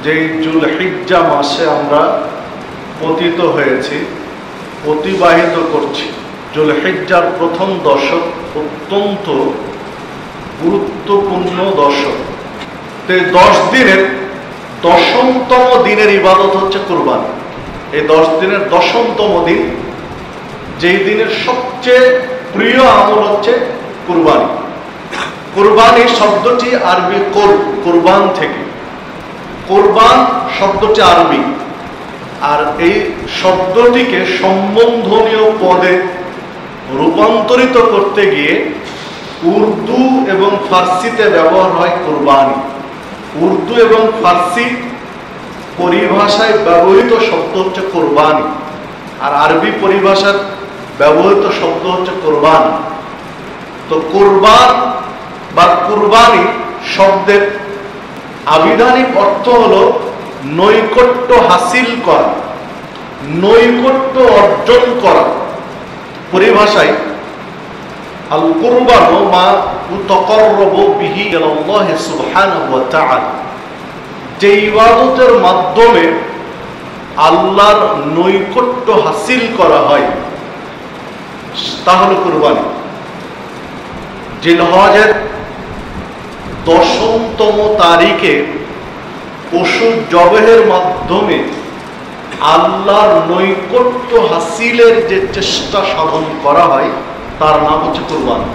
যেই যুলহিজ্জা মাসে আমরা পতিত হয়েছি, অতিবাহিত করছি। যুলহিজ্জার প্রথম দশক অত্যন্ত গুরুত্বপূর্ণ দশক। তো এই 10 দিনের 10তম দিনের ইবাদত হচ্ছে কুরবানি। এই 10 দিনের 10তম দিন, যেই দিনের সবচেয়ে প্রিয় আমল হচ্ছে কুরবানি। কুরবানি শব্দটি আরবি কুরবান থেকে, কুরবান শব্দটি আরবি, আর এই শব্দটিকে সম্বন্ধনীয় পদে রূপান্তরিত করতে গিয়ে উর্দু এবং ফার্সিতে ব্যবহার হয় কুরবানি। উর্দু এবং ফার্সি পরিভাষায় ব্যবহৃত শব্দ হচ্ছে কুরবানি, আর আরবি পরিভাষার ব্যবহৃত শব্দ হচ্ছে কুরবানি। তো কুরবান বা কুরবানি শব্দের আবিধানিক অর্থ হলো নৈকট্য হাসিল করা, নৈকট্য অর্জন করা। পরিভাষায় আল কুরবানু মা ইউতাকাররাবু বিহি ইলাল্লাহি সুবহানাহু ওয়া তাআলা, যে ইবাদতের মাধ্যমে আল্লাহর নৈকট্য হাসিল করা হয় তা হলো কুরবানি। জিলহজের 10তম তারিখে পশু জবেহের মাধ্যমে আল্লাহর নৈকট্য হাসিলের যে চেষ্টা সাধন করা হয় তার নাম হচ্ছে কুরবানি।